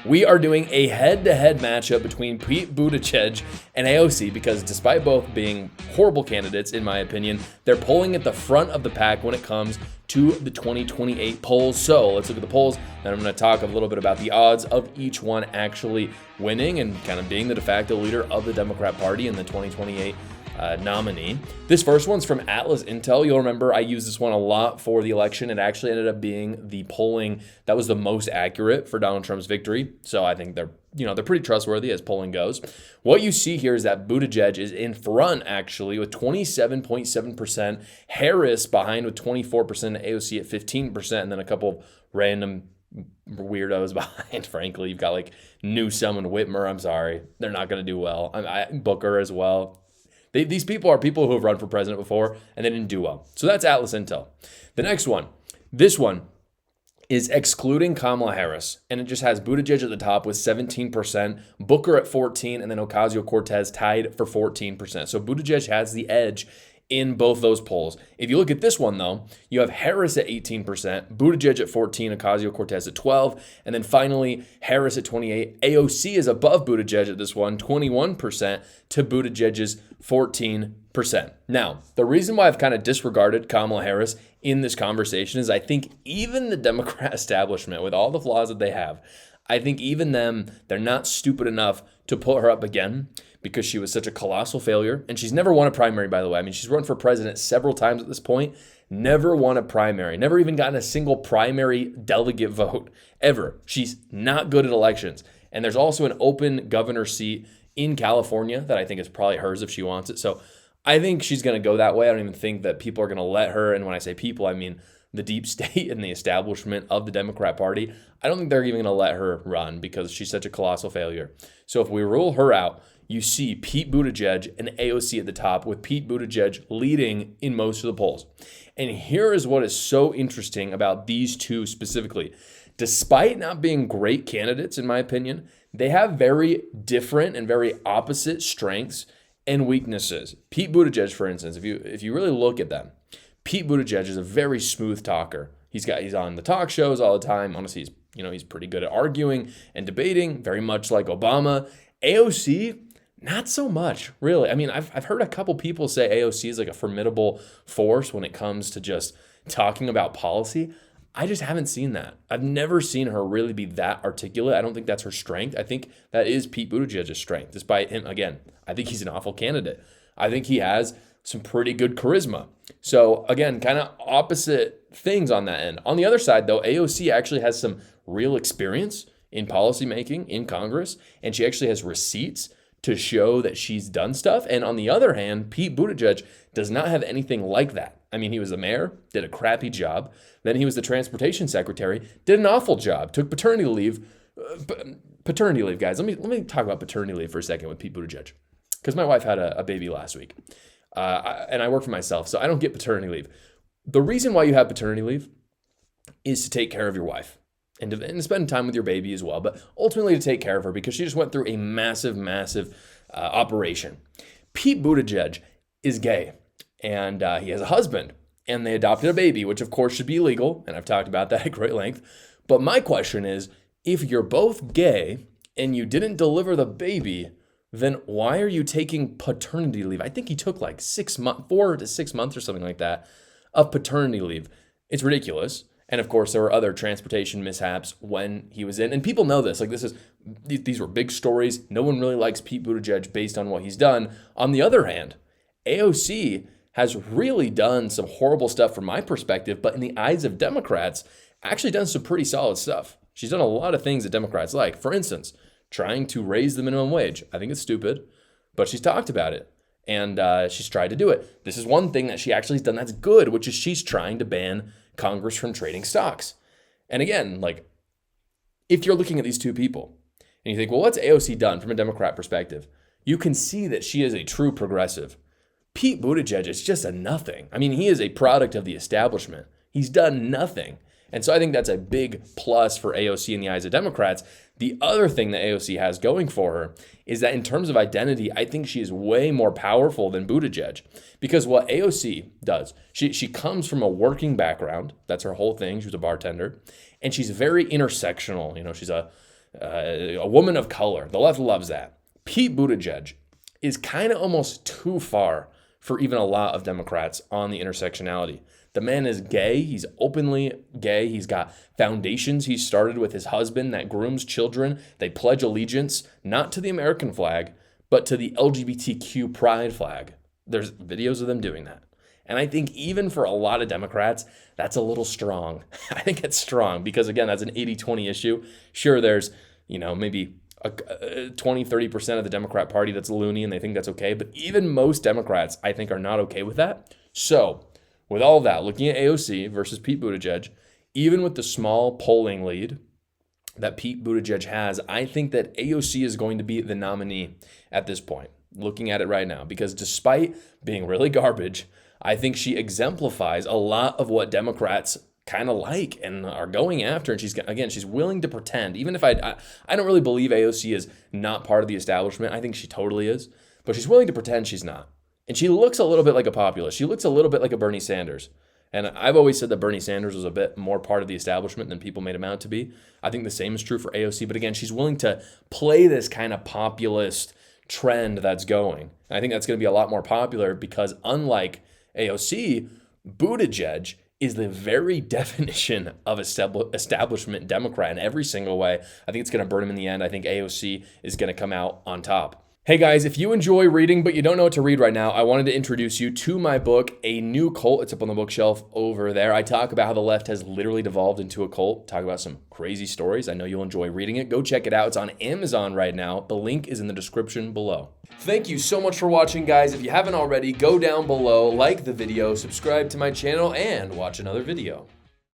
We are doing a head-to-head matchup between Pete Buttigieg and AOC because despite both being horrible candidates, in my opinion, they're polling at the front of the pack when it comes to the 2028 polls. So let's look at the polls, and I'm going to talk a little bit about the odds of each one actually winning and kind of being the de facto leader of the Democrat Party in the 2028 nominee. This first one's from Atlas Intel. You'll remember I used this one a lot for the election. It actually ended up being the polling that was the most accurate for Donald Trump's victory. So I think they're pretty trustworthy as polling goes. What you see here is that Buttigieg is in front actually with 27.7%, Harris behind with 24%, AOC at 15%, and then a couple of random weirdos behind. Frankly, you've got like Newsom and Whitmer. I'm sorry, they're not going to do well. Booker as well. These people are people who have run for president before and they didn't do well. So that's Atlas Intel. The next one, this one is excluding Kamala Harris, and it just has Buttigieg at the top with 17%, Booker at 14%, and then Ocasio-Cortez tied for 14%. So Buttigieg has the edge in both those polls. If you look at this one, though, you have Harris at 18%, Buttigieg at 14%, Ocasio-Cortez at 12%, and then finally Harris at 28%. AOC is above Buttigieg at this one, 21% to Buttigieg's 14%. Now, the reason why I've kind of disregarded Kamala Harris in this conversation is I think even the Democrat establishment, with all the flaws that they have, I think even them, they're not stupid enough to put her up again because she was such a colossal failure. And she's never won a primary, by the way. I mean, she's run for president several times at this point, never won a primary, never even gotten a single primary delegate vote ever. She's not good at elections. And there's also an open governor seat in California that I think is probably hers if she wants it. So I think she's going to go that way. I don't even think that people are going to let her. And when I say people, I mean the deep state and the establishment of the Democrat Party. I don't think they're even going to let her run because she's such a colossal failure. So if we rule her out, you see Pete Buttigieg and AOC at the top, with Pete Buttigieg leading in most of the polls. And here is what is so interesting about these two specifically. Despite not being great candidates, in my opinion, they have very different and very opposite strengths and weaknesses. Pete Buttigieg, for instance, if you really look at them, Pete Buttigieg is a very smooth talker. He's on the talk shows all the time. Honestly, he's pretty good at arguing and debating, very much like Obama. AOC, not so much, really. I mean, I've heard a couple people say AOC is like a formidable force when it comes to just talking about policy. I just haven't seen that. I've never seen her really be that articulate. I don't think that's her strength. I think that is Pete Buttigieg's strength, despite him, again, I think he's an awful candidate. I think he has some pretty good charisma. So again, kind of opposite things on that end. On the other side, though, AOC actually has some real experience in policymaking in Congress, and she actually has receipts to show that she's done stuff. And on the other hand, Pete Buttigieg does not have anything like that. I mean, he was the mayor, did a crappy job. Then he was the transportation secretary, did an awful job, took paternity leave. Paternity leave, guys. Let me talk about paternity leave for a second with Pete Buttigieg, because my wife had a baby last week. And I work for myself, so I don't get paternity leave. The reason why you have paternity leave is to take care of your wife and to spend time with your baby as well, but ultimately to take care of her because she just went through a massive operation. Pete Buttigieg is gay, and he has a husband, and they adopted a baby, which of course should be illegal, and I've talked about that at great length. But my question is, if you're both gay and you didn't deliver the baby, then why are you taking paternity leave? I think he took like 4 to 6 months or something like that of paternity leave. It's ridiculous. And of course, there were other transportation mishaps when he was in. And people know this. Like these were big stories. No one really likes Pete Buttigieg based on what he's done. On the other hand, AOC has really done some horrible stuff from my perspective, but in the eyes of Democrats, actually done some pretty solid stuff. She's done a lot of things that Democrats like. For instance, trying to raise the minimum wage. I think it's stupid, but she's talked about it, and she's tried to do it. This is one thing that she actually has done that's good, which is she's trying to ban Congress from trading stocks. And again, like, if you're looking at these two people and you think, well, what's AOC done from a Democrat perspective? You can see that she is a true progressive. Pete Buttigieg is just a nothing. I mean, he is a product of the establishment. He's done nothing. And so I think that's a big plus for AOC in the eyes of Democrats. The other thing that AOC has going for her is that in terms of identity, I think she is way more powerful than Buttigieg. Because what AOC does, she comes from a working background. That's her whole thing. She was a bartender. And she's very intersectional. She's a a woman of color. The left loves that. Pete Buttigieg is kind of almost too far for even a lot of Democrats on the intersectionality. The man is gay. He's openly gay. He's got foundations he started with his husband that grooms children. They pledge allegiance, not to the American flag, but to the LGBTQ pride flag. There's videos of them doing that. And I think even for a lot of Democrats, that's a little strong. I think it's strong because, again, that's an 80-20 issue. Sure, there's, maybe 20-30% of the Democrat Party that's loony and they think that's okay. But even most Democrats, I think, are not okay with that. So with all of that, looking at AOC versus Pete Buttigieg, even with the small polling lead that Pete Buttigieg has, I think that AOC is going to be the nominee at this point, looking at it right now. Because despite being really garbage, I think she exemplifies a lot of what Democrats kind of like and are going after. And she's willing to pretend, even if I don't really believe AOC is not part of the establishment. I think she totally is, but she's willing to pretend she's not. And she looks a little bit like a populist. She looks a little bit like a Bernie Sanders. And I've always said that Bernie Sanders was a bit more part of the establishment than people made him out to be. I think the same is true for AOC. But again, she's willing to play this kind of populist trend that's going. And I think that's going to be a lot more popular because unlike AOC, Buttigieg is the very definition of establishment Democrat in every single way. I think it's going to burn him in the end. I think AOC is going to come out on top. Hey guys, if you enjoy reading but you don't know what to read right now, I wanted to introduce you to my book, A New Cult. It's up on the bookshelf over there. I talk about how the left has literally devolved into a cult, talk about some crazy stories. I know you'll enjoy reading it. Go check it out. It's on Amazon right now. The link is in the description below. Thank you so much for watching, guys. If you haven't already, go down below, like the video, subscribe to my channel, and watch another video.